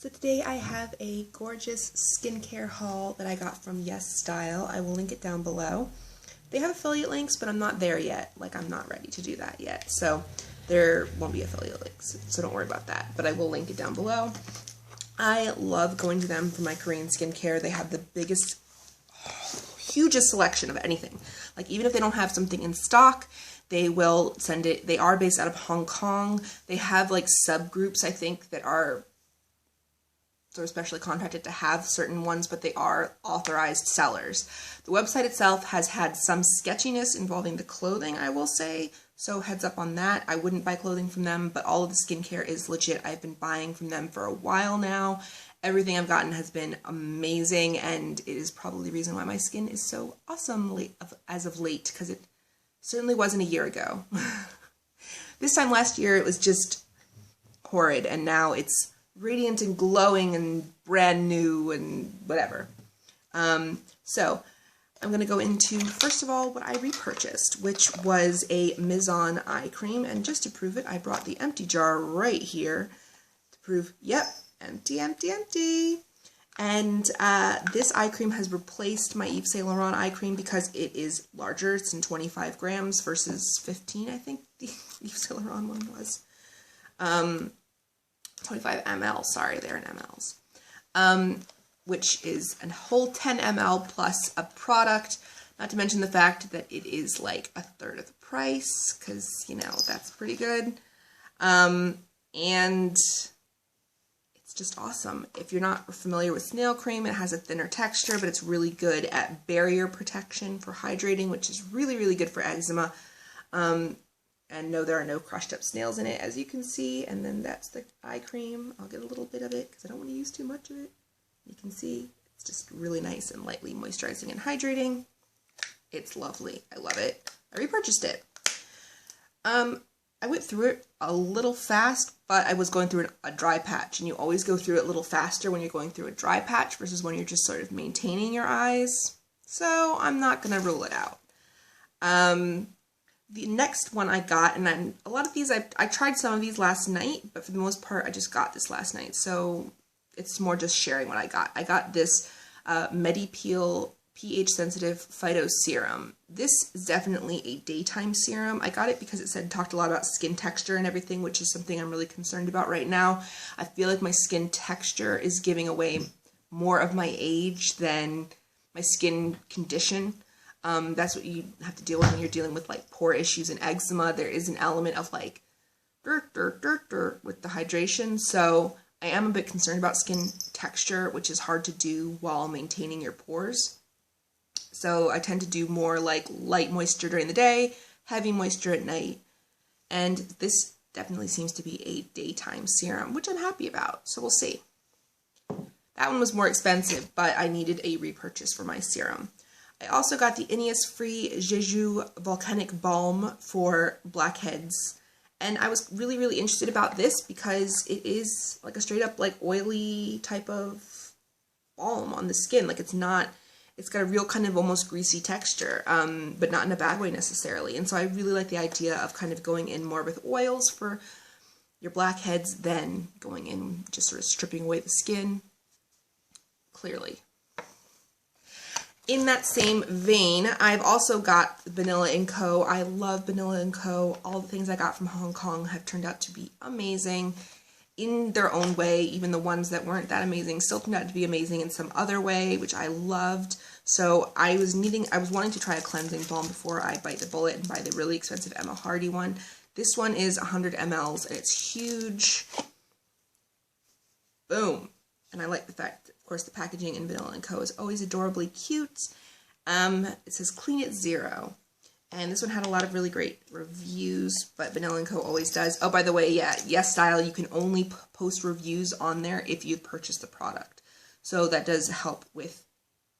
So today I have a gorgeous skincare haul that I got from YESSTYLE. I will link it down below. They have affiliate links, but I'm not there yet. Like, I'm not ready to do that yet. So there won't be affiliate links, so don't worry about that. But I will link it down below. I love going to them for my Korean skincare. They have the biggest, hugest selection of anything. Like, even if they don't have something in stock, they will send it. They are based out of Hong Kong. They have like subgroups, I think, that are sort of specially contracted to have certain ones, but they are authorized sellers. The website itself has had some sketchiness involving the clothing, I will say, so heads up on that. I wouldn't buy clothing from them, but all of the skincare is legit. I've been buying from them for a while now. Everything I've gotten has been amazing, and it is probably the reason why my skin is so awesome as of late, because it certainly wasn't a year ago. This time last year it was just horrid, and now it's radiant and glowing and brand new and whatever. So I'm going to go into, first of all, what I repurchased, which was a Mizan Eye Cream. And just to prove it, I brought the empty jar right here to prove, yep, empty, empty, empty. And this eye cream has replaced my Yves Saint Laurent eye cream because it is larger. It's in 25 grams versus 15, I think the Yves Saint Laurent one was. 25 ml, sorry, they're in mLs, which is a whole 10 ml plus a product, not to mention the fact that it is like a third of the price, because, you know, that's pretty good, and it's just awesome. If you're not familiar with snail cream, it has a thinner texture, but it's really good at barrier protection for hydrating, which is really, really good for eczema. And no, there are no crushed up snails in it, as you can see. And then that's the eye cream. I'll get a little bit of it because I don't want to use too much of it. You can see it's just really nice and lightly moisturizing and hydrating. It's lovely. I love it. I repurchased it. I went through it a little fast, but I was going through a dry patch, and you always go through it a little faster when you're going through a dry patch versus when you're just sort of maintaining your eyes. So I'm not going to rule it out. The next one I got, and a lot of these, I tried some of these last night, but for the most part, I just got this last night, so it's more just sharing what I got. I got this MediPeel pH Sensitive Phyto Serum. This is definitely a daytime serum. I got it because it talked a lot about skin texture and everything, which is something I'm really concerned about right now. I feel like my skin texture is giving away more of my age than my skin condition. That's what you have to deal with when you're dealing with like pore issues and eczema. There is an element of like dirt with the hydration. So I am a bit concerned about skin texture, which is hard to do while maintaining your pores. So I tend to do more like light moisture during the day, heavy moisture at night. And this definitely seems to be a daytime serum, which I'm happy about. So we'll see. That one was more expensive, but I needed a repurchase for my serum. I also got the Innisfree Jeju Volcanic Balm for blackheads, and I was really, really interested about this because it is like a straight up like oily type of balm on the skin. Like, it's got a real kind of almost greasy texture, but not in a bad way necessarily. And so I really like the idea of kind of going in more with oils for your blackheads than going in just sort of stripping away the skin, clearly. In that same vein, I've also got Banila & Co. I love Banila & Co. All the things I got from Hong Kong have turned out to be amazing in their own way. Even the ones that weren't that amazing still turned out to be amazing in some other way, which I loved. So I was wanting to try a cleansing balm before I bite the bullet and buy the really expensive Emma Hardy one. This one is 100 mLs, and it's huge. Boom. And I like the fact, of course, the packaging in Banila & Co. is always adorably cute. It says clean at 0. And this one had a lot of really great reviews, but Banila & Co. always does. Oh, by the way, yeah, YESSTYLE, you can only post reviews on there if you purchase the product. So that does help with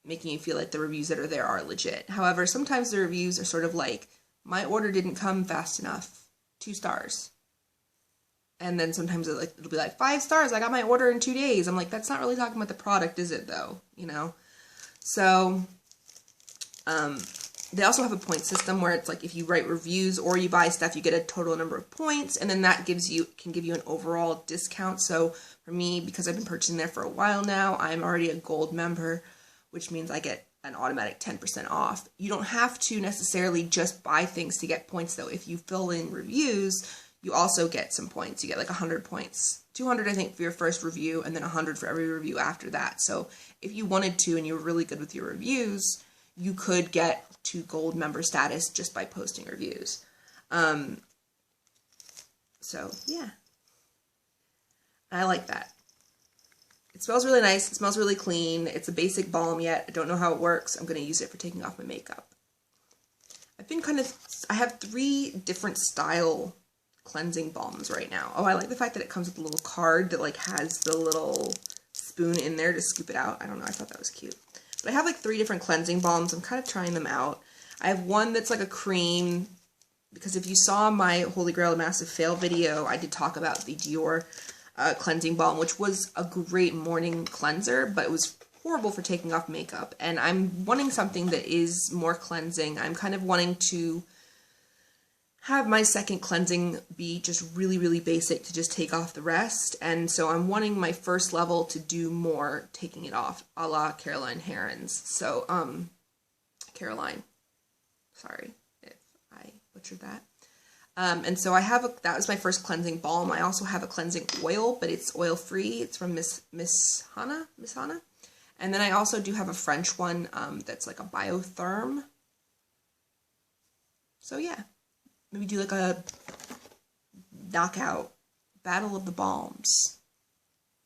making you feel like the reviews that are there are legit. However, sometimes the reviews are sort of like, my order didn't come fast enough, 2 stars. And then sometimes it'll be like 5 stars. I got my order in 2 days. I'm like, that's not really talking about the product, is it though? You know? So, They also have a point system where it's like if you write reviews or you buy stuff, you get a total number of points, and then that can give you an overall discount. So for me, because I've been purchasing there for a while now, I'm already a gold member, which means I get an automatic 10% off. You don't have to necessarily just buy things to get points though. If you fill in reviews, you also get some points. You get like 100 points. 200 I think for your first review, and then 100 for every review after that. So if you wanted to and you were really good with your reviews, you could get to gold member status just by posting reviews. So yeah, I like that. It smells really nice. It smells really clean. It's a basic balm yet. I don't know how it works. I'm going to use it for taking off my makeup. I have 3 different style cleansing balms right now. Oh, I like the fact that it comes with a little card that like has the little spoon in there to scoop it out. I don't know. I thought that was cute. But I have like 3 different cleansing balms. I'm kind of trying them out. I have one that's like a cream, because if you saw my Holy Grail Massive Fail video, I did talk about the Dior cleansing balm, which was a great morning cleanser, but it was horrible for taking off makeup. And I'm wanting something that is more cleansing. I'm kind of wanting to have my second cleansing be just really, really basic to just take off the rest. And so I'm wanting my first level to do more taking it off, a la Caroline Herons. So, Caroline, sorry if I butchered that. And so that was my first cleansing balm. I also have a cleansing oil, but it's oil-free. It's from Miss Hana. And then I also do have a French one that's like a biotherm. So yeah, maybe do like a knockout battle of the balms.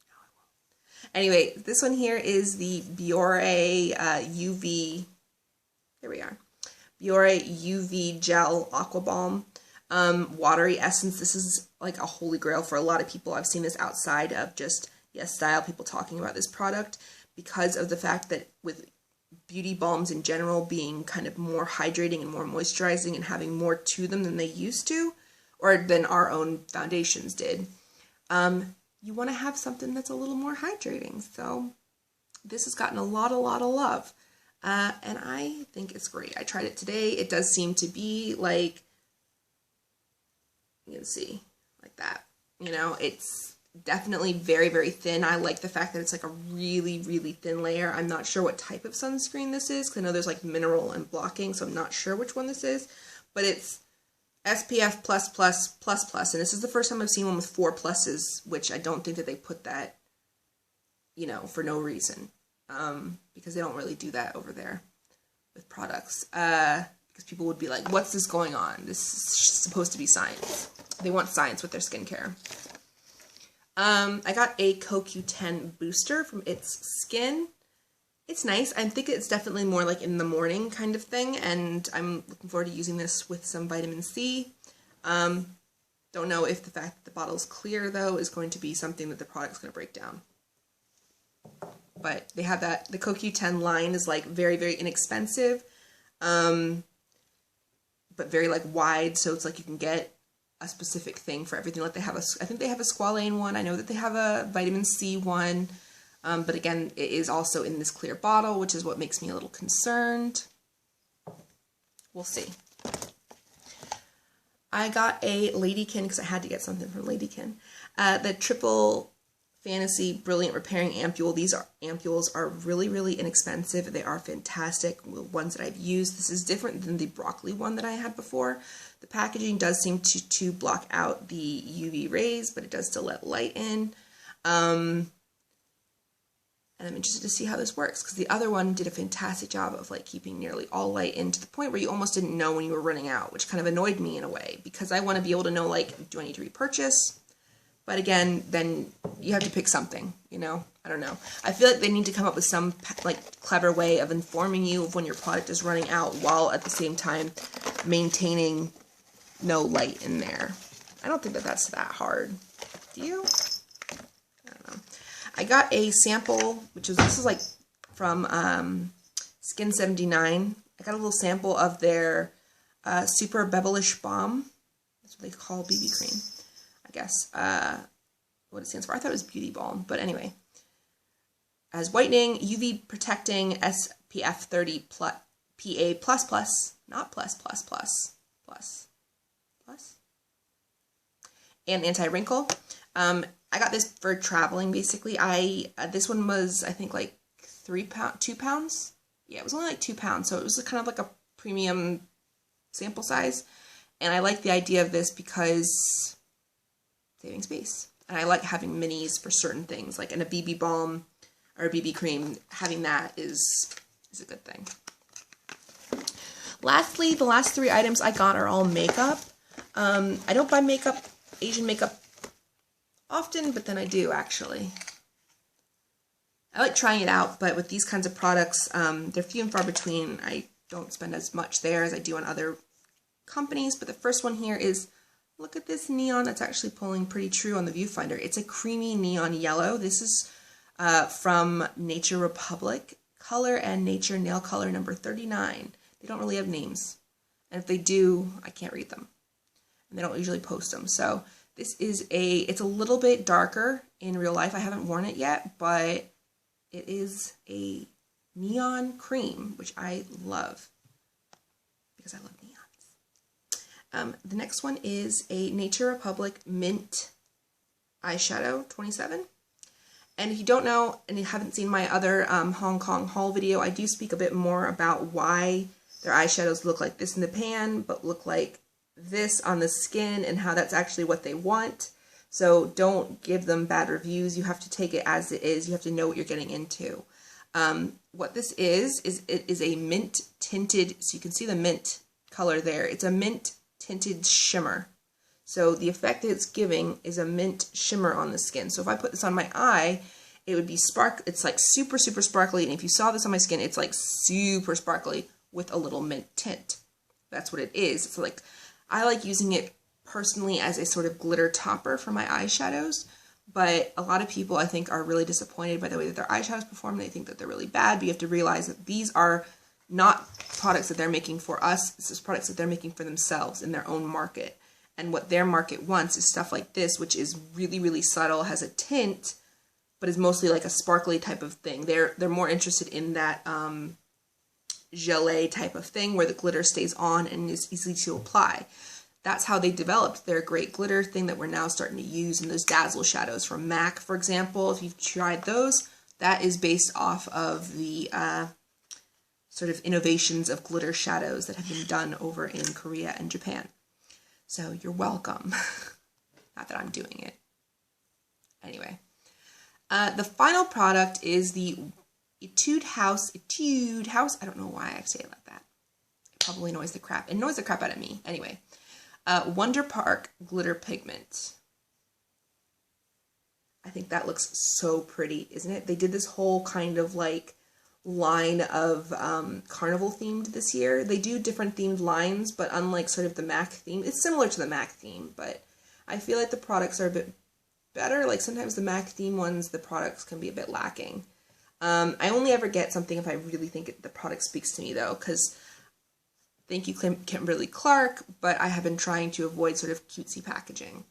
No, I won't. Anyway, this one here is the Biore UV. Here we are. Biore UV Gel Aqua Balm. Watery Essence. This is like a holy grail for a lot of people. I've seen this outside of just YESSTYLE, people talking about this product, because of the fact that with beauty balms in general being kind of more hydrating and more moisturizing and having more to them than they used to, or than our own foundations did, you want to have something that's a little more hydrating. So this has gotten a lot of love, and I think it's great. I tried it today. It does seem to be like, you can see, like that. You know, it's definitely very, very thin. I like the fact that it's like a really, really thin layer. I'm not sure what type of sunscreen this is, because I know there's like mineral and blocking, so I'm not sure which one this is. But it's SPF+++++, and this is the first time I've seen one with 4 pluses, which I don't think that they put that, you know, for no reason, because they don't really do that over there with products. Because people would be like, what's this going on? This is supposed to be science. They want science with their skincare. I got a CoQ10 booster from It's Skin. It's nice. I think it's definitely more like in the morning kind of thing, and I'm looking forward to using this with some vitamin C. Don't know if the fact that the bottle's clear, though, is going to be something that the product's going to break down. But they have that. The CoQ10 line is like very, very inexpensive, but very like wide, so it's like you can get a specific thing for everything. Like they have I think they have a squalane one. I know that they have a vitamin C one, but again, it is also in this clear bottle, which is what makes me a little concerned. We'll see. I got a Ladykin, because I had to get something from Ladykin. The Triple Fantasy Brilliant Repairing Ampule. These ampules are really, really inexpensive. They are fantastic. The ones that I've used. This is different than the broccoli one that I had before. The packaging does seem to block out the UV rays, but it does still let light in. And I'm interested to see how this works, because the other one did a fantastic job of like keeping nearly all light in, to the point where you almost didn't know when you were running out, which kind of annoyed me in a way, because I want to be able to know, like, do I need to repurchase? But again, then you have to pick something, you know? I don't know. I feel like they need to come up with some like clever way of informing you of when your product is running out, while at the same time maintaining no light in there. I don't think that that's that hard. Do you? I don't know. I got a sample, this is like from Skin 79. I got a little sample of their Super Bebblish Balm. That's what they call BB cream, I guess. What it stands for. I thought it was Beauty Balm, but anyway. As whitening, UV protecting, SPF 30 PA++, not plus, plus, plus, plus, plus, and anti-wrinkle. I got this for traveling, basically. This one was, I think, like 2 pounds. Yeah, it was only like 2 pounds, so it was kind of like a premium sample size. And I like the idea of this because saving space. And I like having minis for certain things, like in a BB balm or a BB cream. Having that is a good thing. Lastly, the last 3 items I got are all makeup. I don't buy makeup, Asian makeup, often, but then I do, actually. I like trying it out, but with these kinds of products, they're few and far between. I don't spend as much there as I do on other companies, but the first one here is, look at this neon. That's actually pulling pretty true on the viewfinder. It's a creamy neon yellow. This is from Nature Republic Color and Nature Nail Color number 39. They don't really have names, and if they do, I can't read them, and they don't usually post them. So this is it's a little bit darker in real life. I haven't worn it yet, but it is a neon cream, which I love because I love neons. The next one is a Nature Republic Mint eyeshadow 27. And if you don't know and you haven't seen my other Hong Kong haul video, I do speak a bit more about why their eyeshadows look like this in the pan, but look like this on the skin, and how that's actually what they want. So don't give them bad reviews. You have to take it as it is. You have to know what you're getting into. What this is it is a mint tinted, so you can see the mint color there. It's a mint tinted shimmer. So the effect that it's giving is a mint shimmer on the skin. So if I put this on my eye, it would be it's like super, super sparkly. And if you saw this on my skin, it's like super sparkly with a little mint tint. That's what it is. It's like, I like using it personally as a sort of glitter topper for my eyeshadows, but a lot of people, I think, are really disappointed by the way that their eyeshadows perform. They think that they're really bad, but you have to realize that these are not products that they're making for us. This is products that they're making for themselves in their own market. And what their market wants is stuff like this, which is really, really subtle, has a tint, but is mostly like a sparkly type of thing. They're more interested in that gelée type of thing where the glitter stays on and is easy to apply. That's how they developed their great glitter thing that we're now starting to use in those Dazzle shadows from MAC, for example. If you've tried those, that is based off of the sort of innovations of glitter shadows that have been done over in Korea and Japan. So you're welcome. Not that I'm doing it. Anyway, the final product is the Etude House. I don't know why I say it like that. It probably annoys the crap out of me. Anyway, Wonder Park Glitter Pigment. I think that looks so pretty, isn't it? They did this whole kind of like line of carnival themed this year. They do different themed lines, but unlike sort of the MAC theme, it's similar to the MAC theme, but I feel like the products are a bit better. Like sometimes the MAC theme ones, the products can be a bit lacking. I only ever get something if I really think the product speaks to me though, because thank you Kimberly Clark, but I have been trying to avoid sort of cutesy packaging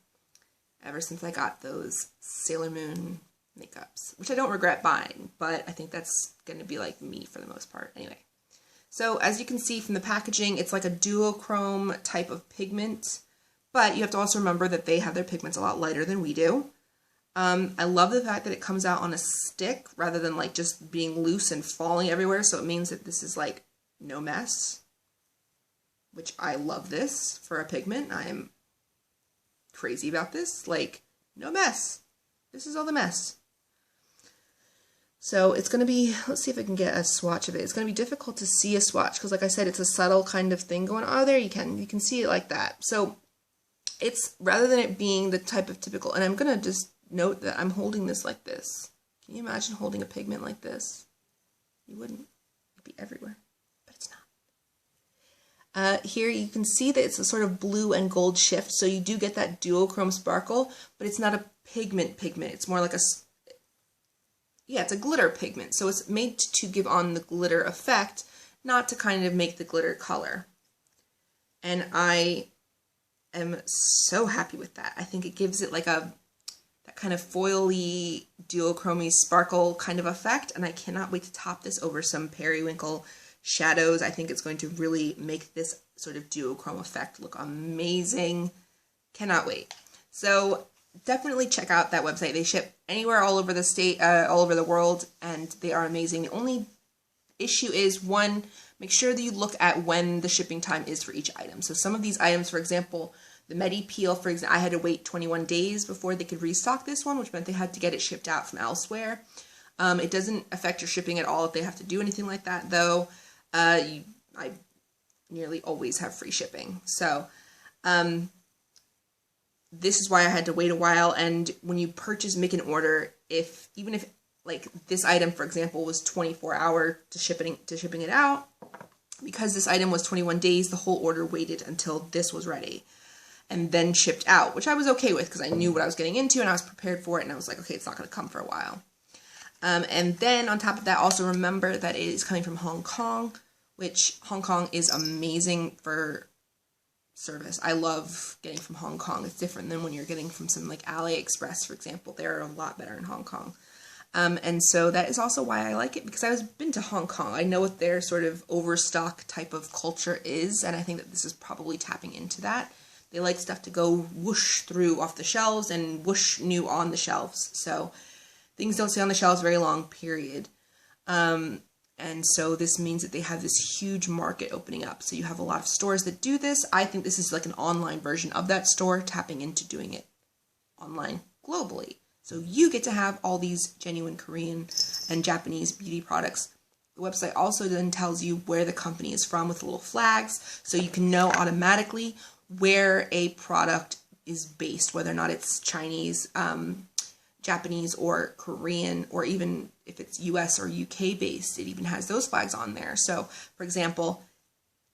ever since I got those Sailor Moon makeups, which I don't regret buying, but I think that's going to be like me for the most part. Anyway, so as you can see from the packaging, it's like a duochrome type of pigment, but you have to also remember that they have their pigments a lot lighter than we do. I love the fact that it comes out on a stick rather than like just being loose and falling everywhere, so it means that this is like no mess, which I love this for a pigment. I am crazy about this, like no mess. This is all the mess. So it's going to be, let's see if I can get a swatch of it. It's going to be difficult to see a swatch because like I said, it's a subtle kind of thing going on. Oh, there you can see it like that. So it's, rather than it being the type of typical, and I'm going to just note that I'm holding this like this. Can you imagine holding a pigment like this? You wouldn't. It'd be everywhere, but it's not. Here you can see that it's a sort of blue and gold shift, so you do get that duochrome sparkle, but it's not a pigment. It's more like it's a glitter pigment, so it's made to give on the glitter effect, not to kind of make the glitter color. And I am so happy with that. I think it gives it like that kind of foily, duochromy sparkle kind of effect, and I cannot wait to top this over some periwinkle shadows. I think it's going to really make this sort of duochrome effect look amazing. Cannot wait. So definitely check out that website. They ship anywhere all over the state, all over the world, and they are amazing. The only issue is, one, make sure that you look at when the shipping time is for each item. So some of these items, for example, the Medi Peel, for example, I had to wait 21 days before they could restock this one, which meant they had to get it shipped out from elsewhere. It doesn't affect your shipping at all if they have to do anything like that, though. I nearly always have free shipping. So this is why I had to wait a while. And when you make an order, even if like this item, for example, was 24-hour to shipping it out, because this item was 21 days, the whole order waited until this was ready and then shipped out, which I was okay with because I knew what I was getting into and I was prepared for it, and I was like, okay, it's not going to come for a while. And then on top of that, also remember that it is coming from Hong Kong, which Hong Kong is amazing for service. I love getting from Hong Kong. It's different than when you're getting from some like AliExpress, for example. They're a lot better in Hong Kong. And so that is also why I like it, because I've been to Hong Kong. I know what their sort of overstock type of culture is, and I think that this is probably tapping into that. They like stuff to go whoosh through off the shelves and whoosh new on the shelves. So things don't stay on the shelves very long, period. And so this means that they have this huge market opening up. So you have a lot of stores that do this. I think this is like an online version of that store, tapping into doing it online globally. So you get to have all these genuine Korean and Japanese beauty products. The website also then tells you where the company is from with little flags, so you can know automatically where a product is based, whether or not it's Chinese, Japanese, or Korean, or even if it's US or UK based. It even has those flags on there. So, for example,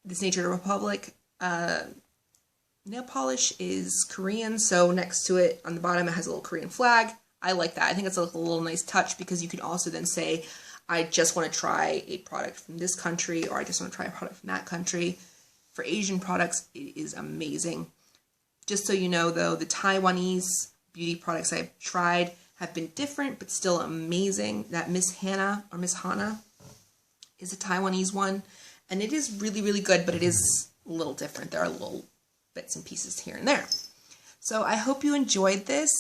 this Nature Republic nail polish is Korean, so next to it on the bottom it has a little Korean flag. I like that. I think it's a little nice touch, because you can also then say, I just want to try a product from this country, or I just want to try a product from that country. For Asian products, it is amazing. Just so you know, though, the Taiwanese beauty products I've tried have been different, but still amazing. That Miss Hana is a Taiwanese one, and it is really, really good, but it is a little different. There are little bits and pieces here and there. So I hope you enjoyed this.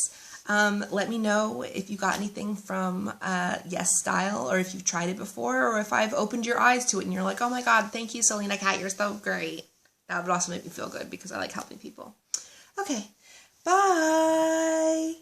Let me know if you got anything from YESSTYLE, or if you've tried it before, or if I've opened your eyes to it and you're like, oh my god, thank you, Selena Cat, you're so great. That would also make me feel good, because I like helping people. Okay, bye!